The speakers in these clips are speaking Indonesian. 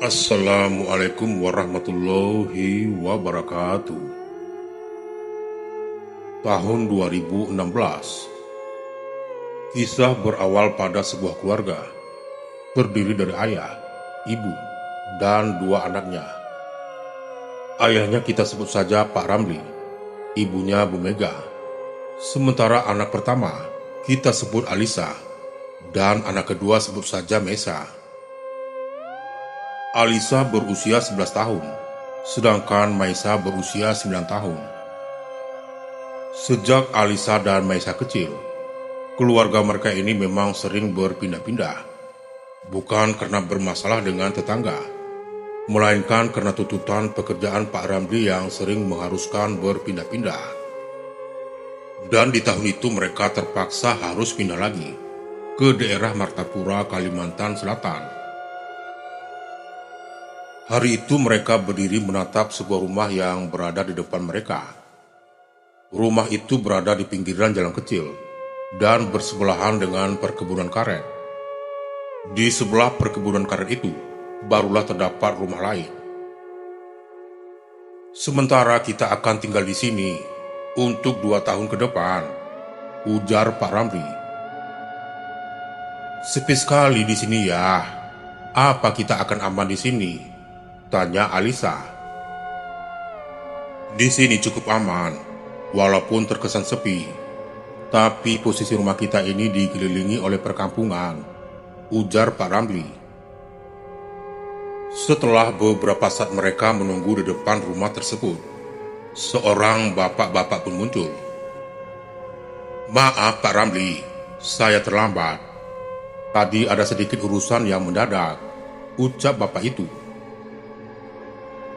Assalamualaikum warahmatullahi wabarakatuh. Tahun 2016. Kisah berawal pada sebuah keluarga terdiri dari ayah, ibu, dan dua anaknya. Ayahnya kita sebut saja Pak Ramli, ibunya Bu Mega. Sementara anak pertama kita sebut Alisa, dan anak kedua sebut saja Mesa. Alisa berusia 11 tahun, sedangkan Maisa berusia 9 tahun. Sejak Alisa dan Maisa kecil, keluarga mereka ini memang sering berpindah-pindah. Bukan karena bermasalah dengan tetangga, melainkan karena tuntutan pekerjaan Pak Ramli yang sering mengharuskan berpindah-pindah. Dan di tahun itu mereka terpaksa harus pindah lagi ke daerah Martapura, Kalimantan Selatan. Hari itu mereka berdiri menatap sebuah rumah yang berada di depan mereka. Rumah itu berada di pinggiran jalan kecil dan bersebelahan dengan perkebunan karet. Di sebelah perkebunan karet itu, barulah terdapat rumah lain. Sementara kita akan tinggal di sini untuk 2 tahun ke depan, ujar Pak Ramli. Sepi sekali di sini ya. Apa kita akan aman di sini? Tanya Alisa. Di sini cukup aman, walaupun terkesan sepi. Tapi posisi rumah kita ini dikelilingi oleh perkampungan, ujar Pak Ramli. Setelah beberapa saat mereka menunggu di depan rumah tersebut, seorang bapak-bapak pun muncul. Maaf Pak Ramli, saya terlambat. Tadi ada sedikit urusan yang mendadak, ucap bapak itu.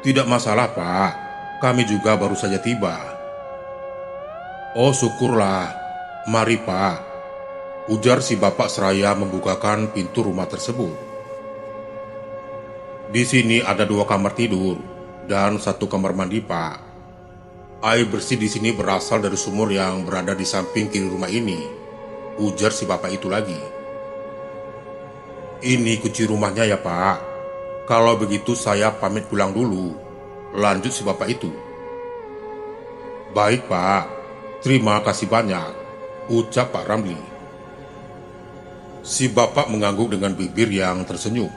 Tidak masalah Pak, kami juga baru saja tiba. Oh syukurlah, mari Pak, ujar si bapak seraya membukakan pintu rumah tersebut. Di sini ada 2 kamar tidur dan 1 kamar mandi Pak. Air bersih di sini berasal dari sumur yang berada di samping kiri rumah ini, ujar si bapak itu lagi. Ini kunci rumahnya ya Pak. Kalau begitu saya pamit pulang dulu, lanjut si bapak itu. Baik Pak, terima kasih banyak, ucap Pak Ramli. Si bapak mengangguk dengan bibir yang tersenyum.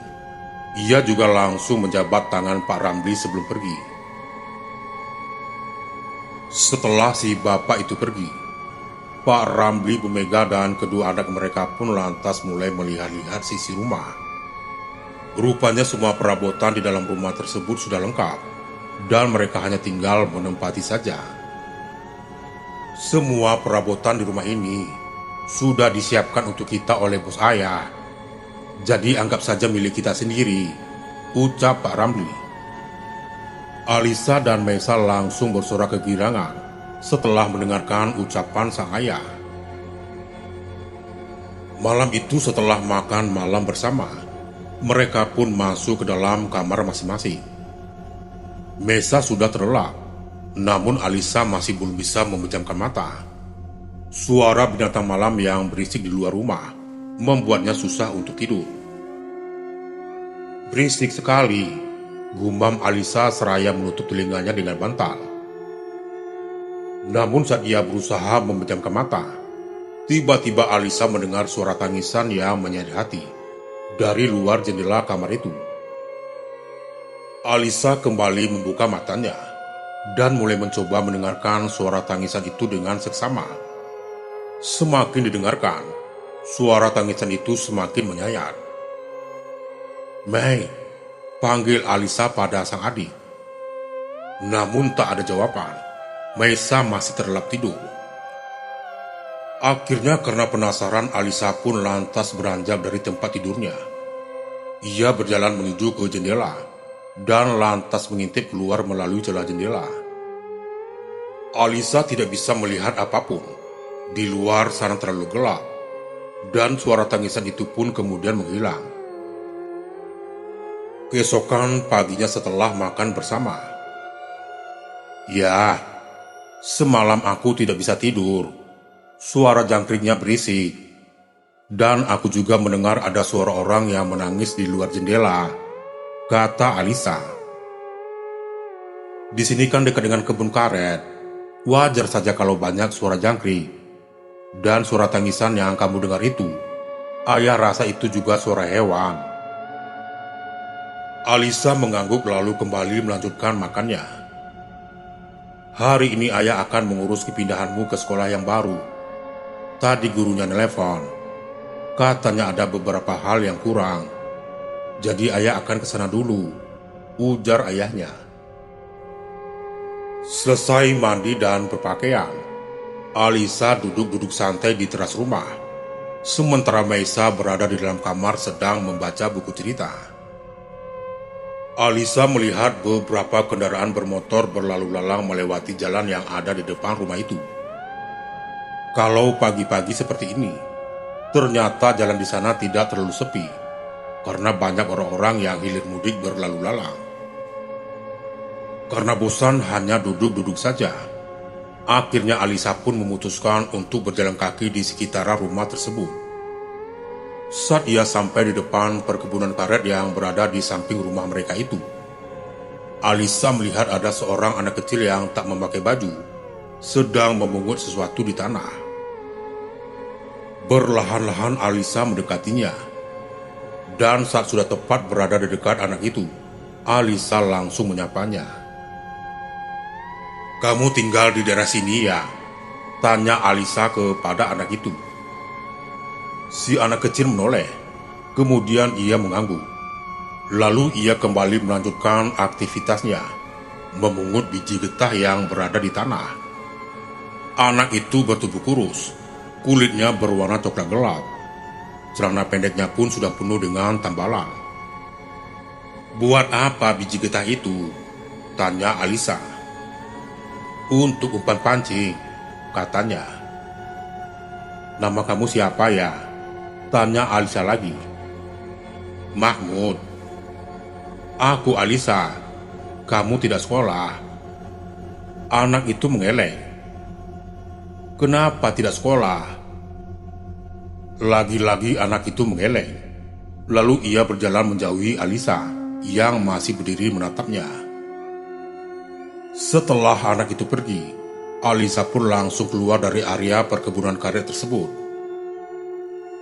Ia juga langsung menjabat tangan Pak Ramli sebelum pergi. Setelah si bapak itu pergi, Pak Ramli, Bu Mega, dan kedua anak mereka pun lantas mulai melihat-lihat sisi rumah. Rupanya semua perabotan di dalam rumah tersebut sudah lengkap, dan mereka hanya tinggal menempati saja. Semua perabotan di rumah ini sudah disiapkan untuk kita oleh bos ayah. Jadi anggap saja milik kita sendiri, ucap Pak Ramli. Alisa dan Maisa langsung bersorak kegirangan setelah mendengarkan ucapan sang ayah. Malam itu setelah makan malam bersama, mereka pun masuk ke dalam kamar masing-masing. Mesa sudah terlelap, namun Alisa masih belum bisa memejamkan mata. Suara binatang malam yang berisik di luar rumah membuatnya susah untuk tidur. Berisik sekali, gumam Alisa seraya menutup telinganya dengan bantal. Namun saat ia berusaha memejamkan mata, tiba-tiba Alisa mendengar suara tangisan yang menyayat hati dari luar jendela kamar itu. Alisa kembali membuka matanya dan mulai mencoba mendengarkan suara tangisan itu dengan seksama. Semakin didengarkan, suara tangisan itu semakin menyayat. Mei, panggil Alisa pada sang adik. Namun tak ada jawaban. Maisa masih terlelap tidur. Akhirnya karena penasaran, Alisa pun lantas beranjak dari tempat tidurnya. Ia berjalan menuju ke jendela dan lantas mengintip keluar melalui celah jendela. Alisa tidak bisa melihat apapun. Di luar sana terlalu gelap, dan suara tangisan itu pun kemudian menghilang. Keesokan paginya setelah makan bersama. Ya, semalam aku tidak bisa tidur. Suara jangkriknya berisik, dan aku juga mendengar ada suara orang yang menangis di luar jendela, kata Alisa. Di sini kan dekat dengan kebun karet. Wajar saja kalau banyak suara jangkrik. Dan suara tangisan yang kamu dengar itu, ayah rasa itu juga suara hewan. Alisa mengangguk lalu kembali melanjutkan makannya. Hari ini ayah akan mengurus kepindahanmu ke sekolah yang baru. Tadi gurunya nelpon. Katanya ada beberapa hal yang kurang. Jadi ayah akan ke sana dulu, ujar ayahnya. Selesai mandi dan berpakaian, Alisa duduk-duduk santai di teras rumah. Sementara Meisa berada di dalam kamar sedang membaca buku cerita. Alisa melihat beberapa kendaraan bermotor berlalu lalang melewati jalan yang ada di depan rumah itu. Kalau pagi-pagi seperti ini, ternyata jalan di sana tidak terlalu sepi, karena banyak orang-orang yang hilir mudik berlalu lalang. Karena bosan hanya duduk-duduk saja, akhirnya Alisa pun memutuskan untuk berjalan kaki di sekitaran rumah tersebut. Saat ia sampai di depan perkebunan karet yang berada di samping rumah mereka itu, Alisa melihat ada seorang anak kecil yang tak memakai baju, sedang memungut sesuatu di tanah. Perlahan-lahan Alisa mendekatinya. Dan saat sudah tepat berada di dekat anak itu, Alisa langsung menyapanya. "Kamu tinggal di daerah sini ya?" tanya Alisa kepada anak itu. Si anak kecil menoleh, kemudian ia mengangguk. Lalu ia kembali melanjutkan aktivitasnya, memungut biji getah yang berada di tanah. Anak itu bertubuh kurus, kulitnya berwarna coklat gelap. Celana pendeknya pun sudah penuh dengan tambalan. "Buat apa biji getah itu?" tanya Alisa. "Untuk umpan pancing," katanya. "Nama kamu siapa ya?" tanya Alisa lagi. "Mahmud." "Aku Alisa. Kamu tidak sekolah?" Anak itu mengeleng. "Kenapa tidak sekolah?" Lagi-lagi anak itu mengeleng. Lalu ia berjalan menjauhi Alisa yang masih berdiri menatapnya. Setelah anak itu pergi, Alisa pun langsung keluar dari area perkebunan karet tersebut.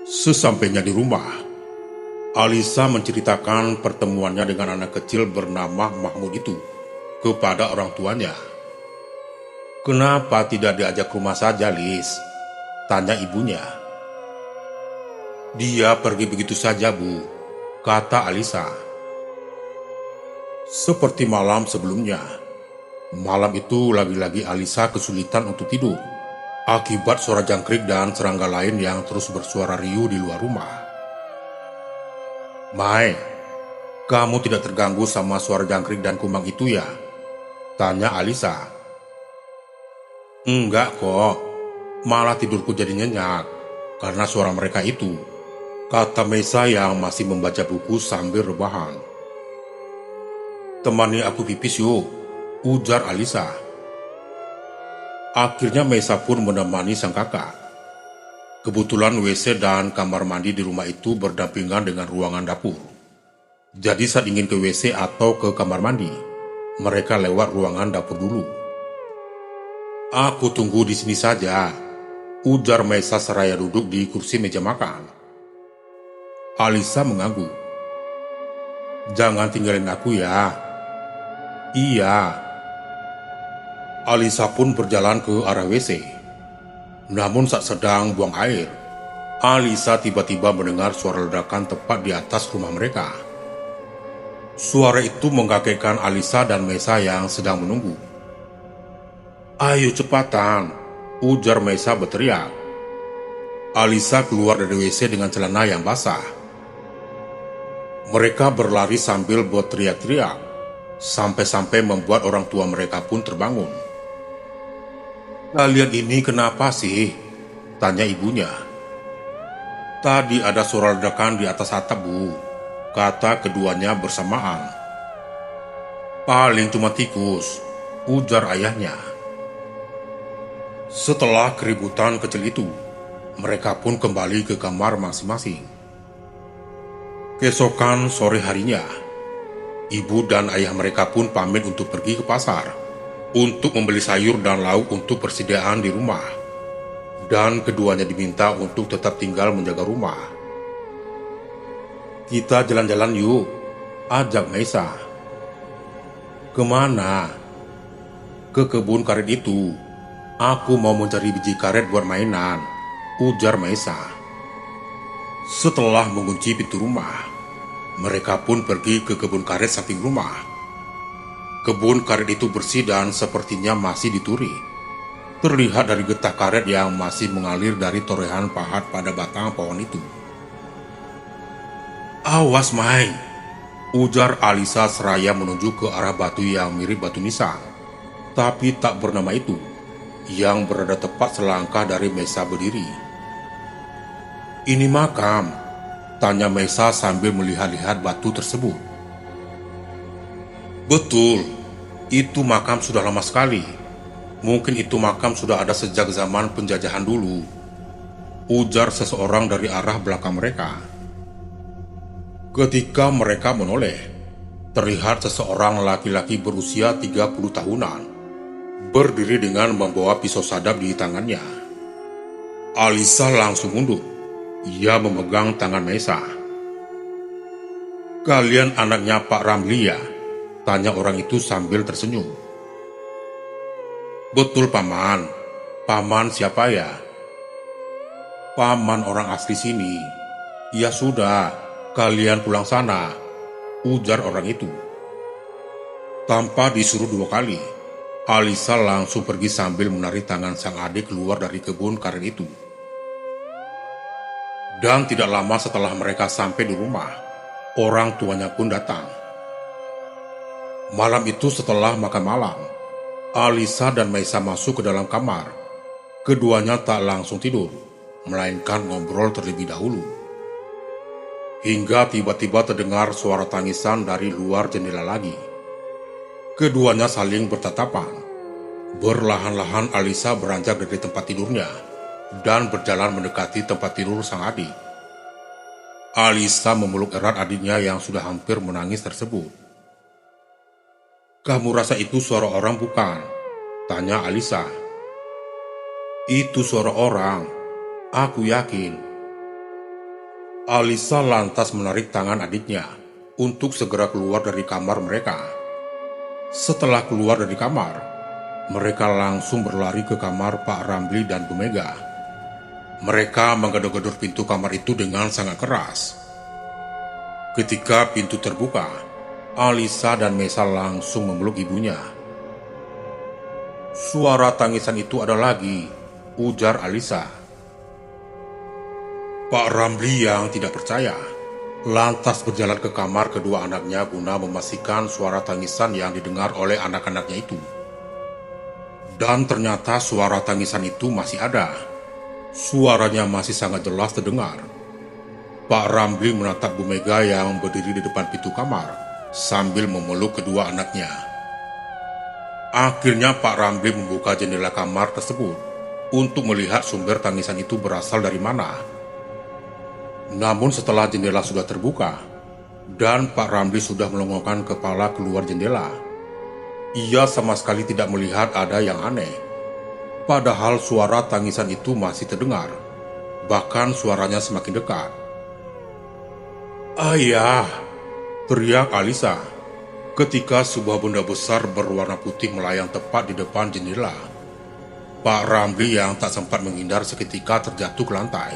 Sesampainya di rumah, Alisa menceritakan pertemuannya dengan anak kecil bernama Mahmud itu kepada orang tuanya. "Kenapa tidak diajak ke rumah saja, Lis?" tanya ibunya. "Dia pergi begitu saja, Bu," kata Alisa. Seperti malam sebelumnya, malam itu lagi-lagi Alisa kesulitan untuk tidur akibat suara jangkrik dan serangga lain yang terus bersuara riuh di luar rumah. "Mai, kamu tidak terganggu sama suara jangkrik dan kumbang itu ya?" tanya Alisa. "Enggak kok, malah tidurku jadi nyenyak karena suara mereka itu," kata Meisa yang masih membaca buku sambil rebahan. "Temani aku pipis yuk," ujar Alisa. Akhirnya Meisa pun menemani sang kakak. Kebetulan WC dan kamar mandi di rumah itu berdampingan dengan ruangan dapur. Jadi saat ingin ke WC atau ke kamar mandi, mereka lewat ruangan dapur dulu. "Aku tunggu di sini saja," ujar Meisa seraya duduk di kursi meja makan. Alisa mengangguk. "Jangan tinggalin aku ya." "Iya." Alisa pun berjalan ke arah WC. Namun saat sedang buang air, Alisa tiba-tiba mendengar suara ledakan tepat di atas rumah mereka. Suara itu mengkagetkan Alisa dan Meisa yang sedang menunggu. "Ayo cepatan," ujar Meisa berteriak. Alisa keluar dari WC dengan celana yang basah. Mereka berlari sambil berteriak-teriak, sampai-sampai membuat orang tua mereka pun terbangun. "Kalian ini kenapa sih?" tanya ibunya. "Tadi ada suara ledakan di atas atap, Bu," kata keduanya bersamaan. "Paling cuma tikus," ujar ayahnya. Setelah keributan kecil itu, mereka pun kembali ke kamar masing-masing. Keesokan sore harinya, Ibu dan ayah mereka pun pamit untuk pergi ke pasar untuk membeli sayur dan lauk untuk persediaan di rumah. Dan keduanya diminta untuk tetap tinggal menjaga rumah. "Kita jalan-jalan yuk," ajak Maisa. "Kemana?" "Ke kebun karet itu. Aku mau mencari biji karet buat mainan," ujar Maisa. Setelah mengunci pintu rumah, mereka pun pergi ke kebun karet samping rumah. Kebun karet itu bersih dan sepertinya masih dituri. Terlihat dari getah karet yang masih mengalir dari torehan pahat pada batang pohon itu. "Awas, Mai," ujar Alisa seraya menuju ke arah batu yang mirip batu nisan, tapi tak bernama itu, yang berada tepat selangkah dari Maisa berdiri. "Ini makam?" tanya Maisa sambil melihat-lihat batu tersebut. "Betul, itu makam sudah lama sekali. Mungkin itu makam sudah ada sejak zaman penjajahan dulu," ujar seseorang dari arah belakang mereka. Ketika mereka menoleh, terlihat seseorang laki-laki berusia 30 tahunan, berdiri dengan membawa pisau sadap di tangannya. Alisa langsung mundur. Ia memegang tangan Maisa. "Kalian anaknya Pak Ramli ya?" tanya orang itu sambil tersenyum. "Betul, Paman. Paman siapa ya?" "Paman orang asli sini." "Ya sudah, kalian pulang sana," ujar orang itu. Tanpa disuruh 2 kali, Alisa langsung pergi sambil menarik tangan sang adik keluar dari kebun karet itu. Dan tidak lama setelah mereka sampai di rumah, orang tuanya pun datang. Malam itu setelah makan malam, Alisa dan Maisa masuk ke dalam kamar. Keduanya tak langsung tidur, melainkan ngobrol terlebih dahulu. Hingga tiba-tiba terdengar suara tangisan dari luar jendela lagi. Keduanya saling bertatapan. Berlahan-lahan Alisa beranjak dari tempat tidurnya dan berjalan mendekati tempat tidur sang adik. Alisa memeluk erat adiknya yang sudah hampir menangis tersebut. "Kamu rasa itu suara orang bukan?" tanya Alisa. "Itu suara orang, aku yakin." Alisa lantas menarik tangan adiknya untuk segera keluar dari kamar mereka. Setelah keluar dari kamar, mereka langsung berlari ke kamar Pak Ramli dan Bu Mega. Mereka menggedor-gedor pintu kamar itu dengan sangat keras. Ketika pintu terbuka, Alisa dan Maisa langsung memeluk ibunya. "Suara tangisan itu ada lagi," ujar Alisa. Pak Ramli yang tidak percaya, lantas berjalan ke kamar kedua anaknya guna memastikan suara tangisan yang didengar oleh anak-anaknya itu. Dan ternyata suara tangisan itu masih ada. Suaranya masih sangat jelas terdengar. Pak Ramli menatap Bu Mega yang berdiri di depan pintu kamar sambil memeluk kedua anaknya. Akhirnya Pak Ramli membuka jendela kamar tersebut untuk melihat sumber tangisan itu berasal dari mana. Namun setelah jendela sudah terbuka dan Pak Ramli sudah melongokkan kepala keluar jendela, ia sama sekali tidak melihat ada yang aneh. Padahal suara tangisan itu masih terdengar, bahkan suaranya semakin dekat. "Ayah!" teriak Alisa ketika sebuah benda besar berwarna putih melayang tepat di depan jendela. Pak Ramli yang tak sempat menghindar seketika terjatuh ke lantai.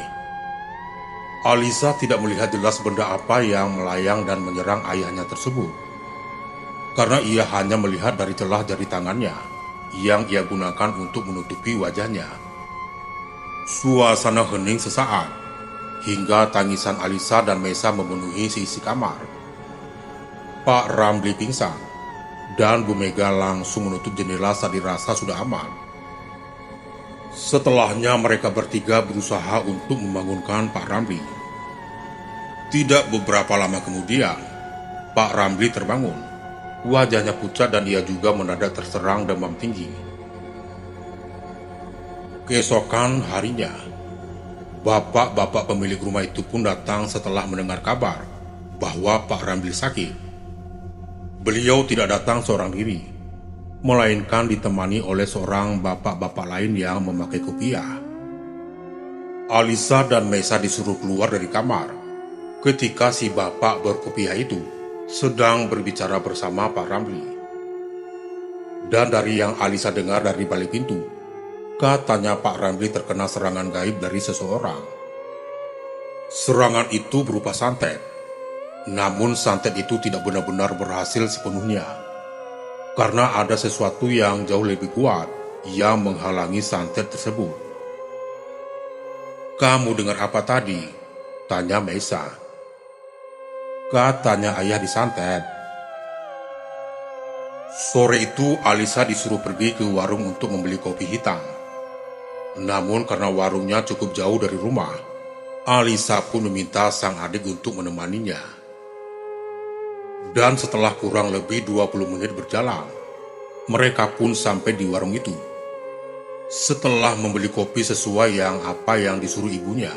Alisa tidak melihat jelas benda apa yang melayang dan menyerang ayahnya tersebut, karena ia hanya melihat dari celah jari tangannya yang ia gunakan untuk menutupi wajahnya. Suasana hening sesaat, hingga tangisan Alisa dan Maisa memenuhi seisi kamar. Pak Ramli pingsan, dan Bu Mega langsung menutup jendela saat dirasa sudah aman. Setelahnya mereka bertiga berusaha untuk membangunkan Pak Ramli. Tidak beberapa lama kemudian, Pak Ramli terbangun. Wajahnya pucat dan ia juga mendadak terserang demam tinggi. Keesokan harinya, bapak-bapak pemilik rumah itu pun datang setelah mendengar kabar bahwa Pak Ramli sakit. Beliau tidak datang seorang diri, melainkan ditemani oleh seorang bapak-bapak lain yang memakai kopiah. Alisa dan Meisa disuruh keluar dari kamar ketika si bapak berkopiah itu sedang berbicara bersama Pak Ramli. Dan dari yang Alisa dengar dari balik pintu, katanya Pak Ramli terkena serangan gaib dari seseorang. Serangan itu berupa santet, namun santet itu tidak benar-benar berhasil sepenuhnya, karena ada sesuatu yang jauh lebih kuat yang menghalangi santet tersebut. "Kamu dengar apa tadi?" tanya Meisa. "Katanya ayah disantet." Sore itu Alisa disuruh pergi ke warung untuk membeli kopi hitam. Namun karena warungnya cukup jauh dari rumah, Alisa pun meminta sang adik untuk menemaninya. Dan setelah kurang lebih 20 menit berjalan, mereka pun sampai di warung itu. Setelah membeli kopi sesuai apa yang disuruh ibunya,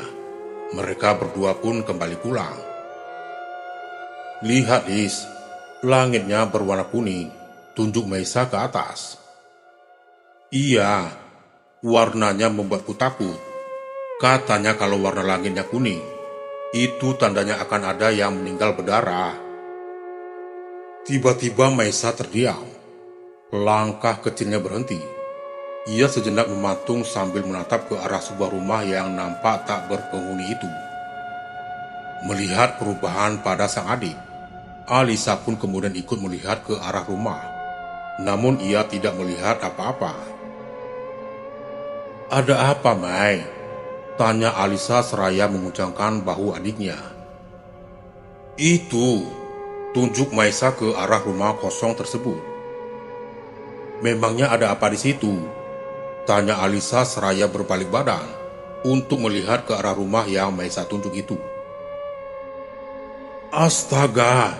mereka berdua pun kembali pulang. "Lihat, Is, langitnya berwarna kuning," tunjuk Meisa ke atas. "Iya, warnanya membuatku takut. Katanya kalau warna langitnya kuning, itu tandanya akan ada yang meninggal berdarah." Tiba-tiba Meisa terdiam. Langkah kecilnya berhenti. Ia sejenak mematung sambil menatap ke arah sebuah rumah yang nampak tak berpenghuni itu. Melihat perubahan pada sang adik, Alisa pun kemudian ikut melihat ke arah rumah. Namun ia tidak melihat apa-apa. "Ada apa, Mai?" tanya Alisa seraya menguncangkan bahu adiknya. "Itu," tunjuk Meisa ke arah rumah kosong tersebut. "Memangnya ada apa di situ?" tanya Alisa seraya berbalik badan untuk melihat ke arah rumah yang Meisa tunjuk itu. "Astaga,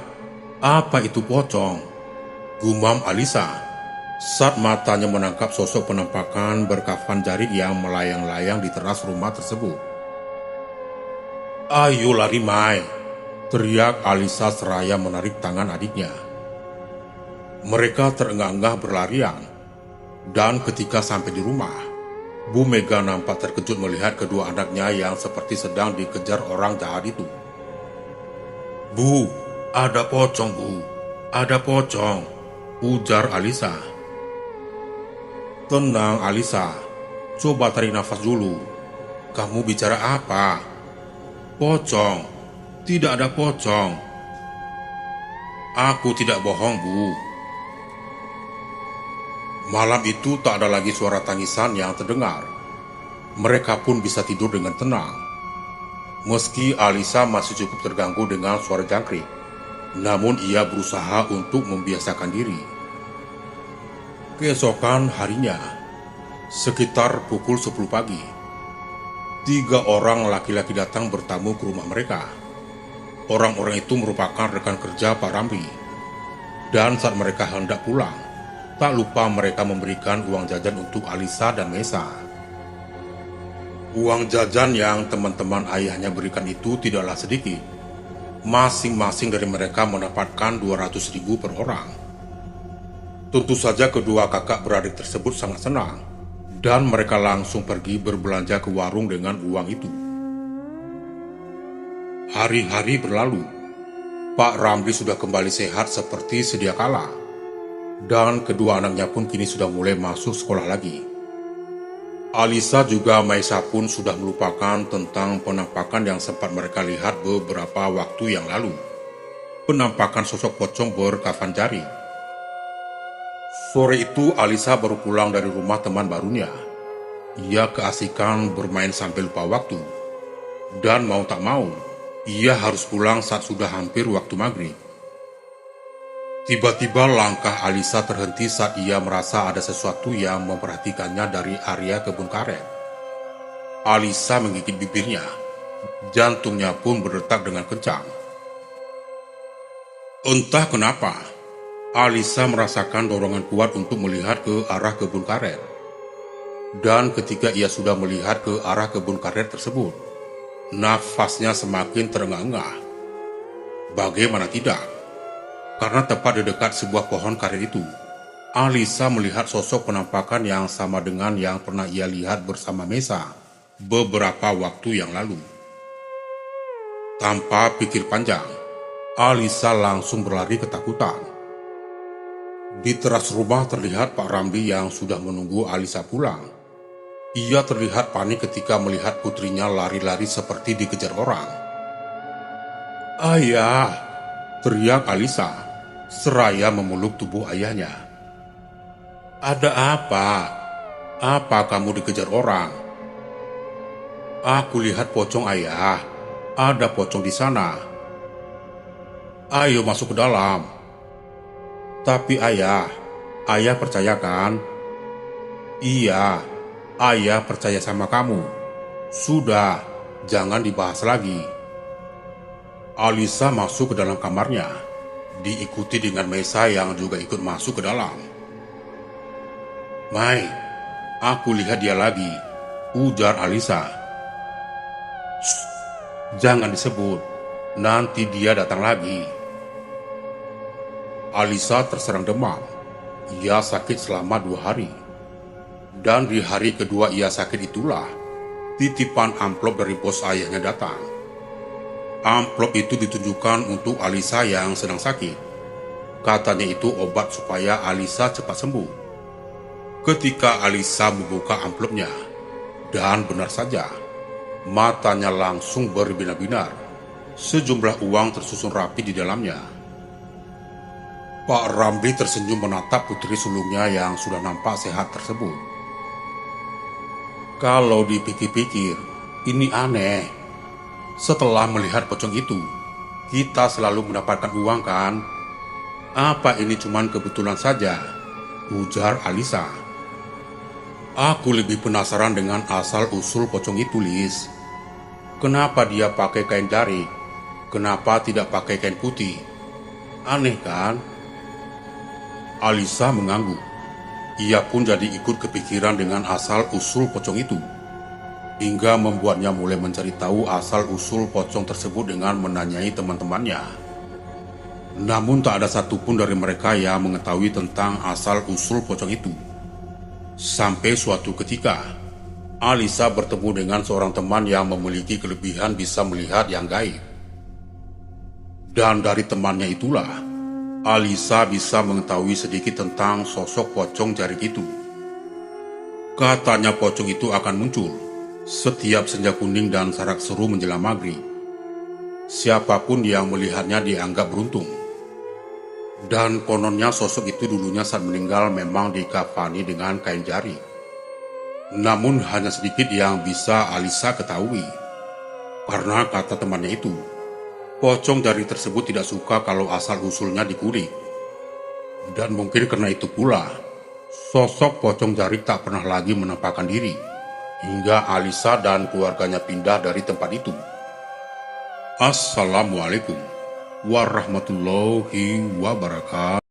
apa itu pocong?" gumam Alisa saat matanya menangkap sosok penampakan berkafan jarik yang melayang-layang di teras rumah tersebut. "Ayo lari, Mai!" teriak Alisa seraya menarik tangan adiknya. Mereka terengah-engah berlarian. Dan ketika sampai di rumah, Bu Mega nampak terkejut melihat kedua anaknya yang seperti sedang dikejar orang jahat itu. "Bu, ada pocong, Bu. Ada pocong," ujar Alisa. "Tenang, Alisa. Coba tarik nafas dulu. Kamu bicara apa?" "Pocong. Tidak ada pocong." "Aku tidak bohong, Bu." Malam itu tak ada lagi suara tangisan yang terdengar. Mereka pun bisa tidur dengan tenang. Meski Alisa masih cukup terganggu dengan suara jangkrik, namun ia berusaha untuk membiasakan diri. Keesokan harinya, sekitar pukul 10 pagi, 3 orang laki-laki datang bertamu ke rumah mereka. Orang-orang itu merupakan rekan kerja Pak Ramli. Dan saat mereka hendak pulang, tak lupa mereka memberikan uang jajan untuk Alisa dan Meisa. Uang jajan yang teman-teman ayahnya berikan itu tidaklah sedikit. Masing-masing dari mereka mendapatkan 200.000 per orang. Tentu saja kedua kakak beradik tersebut sangat senang, dan mereka langsung pergi berbelanja ke warung dengan uang itu. Hari-hari berlalu. Pak Ramli sudah kembali sehat seperti sedia kala. Dan kedua anaknya pun kini sudah mulai masuk sekolah lagi. Alisa juga Meisa pun sudah melupakan tentang penampakan yang sempat mereka lihat beberapa waktu yang lalu. Penampakan sosok pocong berkafan jarik. Sore itu Alisa baru pulang dari rumah teman barunya. Ia keasikan bermain sampai lupa waktu. Dan mau tak mau, ia harus pulang saat sudah hampir waktu maghrib. Tiba-tiba langkah Alisa terhenti saat ia merasa ada sesuatu yang memperhatikannya dari area kebun karet. Alisa menggigit bibirnya. Jantungnya pun berdetak dengan kencang. Entah kenapa, Alisa merasakan dorongan kuat untuk melihat ke arah kebun karet. Dan ketika ia sudah melihat ke arah kebun karet tersebut, nafasnya semakin terengah-engah. Bagaimana tidak? Karena tepat di dekat sebuah pohon karet itu, Alisa melihat sosok penampakan yang sama dengan yang pernah ia lihat bersama Mesa beberapa waktu yang lalu. Tanpa pikir panjang, Alisa langsung berlari ketakutan. Di teras rumah terlihat Pak Ramli yang sudah menunggu Alisa pulang. Ia terlihat panik ketika melihat putrinya lari-lari seperti dikejar orang. "Ayah!" teriak Alisa, seraya memeluk tubuh ayahnya. "Ada apa? Apa kamu dikejar orang?" "Aku lihat pocong, ayah. Ada pocong di sana. Ayo masuk ke dalam." "Tapi ayah percaya kan?" "Iya, ayah percaya sama kamu. Sudah, jangan dibahas lagi." Alisa masuk ke dalam kamarnya, diikuti dengan Mesa yang juga ikut masuk ke dalam. "Mai, aku lihat dia lagi," ujar Alisa. "Shh, jangan disebut, nanti dia datang lagi." Alisa terserang demam. Ia sakit selama 2 hari. Dan di hari kedua ia sakit itulah, titipan amplop dari bos ayahnya datang. Amplop itu ditunjukkan untuk Alisa yang sedang sakit. Katanya itu obat supaya Alisa cepat sembuh. Ketika Alisa membuka amplopnya, dan benar saja, matanya langsung berbinar-binar. Sejumlah uang tersusun rapi di dalamnya. Pak Ramli tersenyum menatap putri sulungnya yang sudah nampak sehat tersebut. "Kalau dipikir-pikir, ini aneh. Setelah melihat pocong itu, kita selalu mendapatkan uang kan? Apa ini cuman kebetulan saja?" ujar Alisa. "Aku lebih penasaran dengan asal-usul pocong itu, Lis. Kenapa dia pakai kain dari? Kenapa tidak pakai kain putih? Aneh kan?" Alisa mengangguk. Ia pun jadi ikut kepikiran dengan asal-usul pocong itu, hingga membuatnya mulai mencari tahu asal-usul pocong tersebut dengan menanyai teman-temannya. Namun tak ada satupun dari mereka yang mengetahui tentang asal-usul pocong itu. Sampai suatu ketika, Alisa bertemu dengan seorang teman yang memiliki kelebihan bisa melihat yang gaib. Dan dari temannya itulah, Alisa bisa mengetahui sedikit tentang sosok pocong jarik itu. Katanya pocong itu akan muncul setiap senja kuning dan sarak seru menjelang maghrib. Siapapun yang melihatnya dianggap beruntung. Dan kononnya sosok itu dulunya saat meninggal memang dikafani dengan kain jari. Namun hanya sedikit yang bisa Alisa ketahui. Karena kata temannya itu, pocong jari tersebut tidak suka kalau asal-usulnya dikulik. Dan mungkin karena itu pula, sosok pocong jari tak pernah lagi menampakkan diri, hingga Alisa dan keluarganya pindah dari tempat itu. Assalamualaikum warahmatullahi wabarakatuh.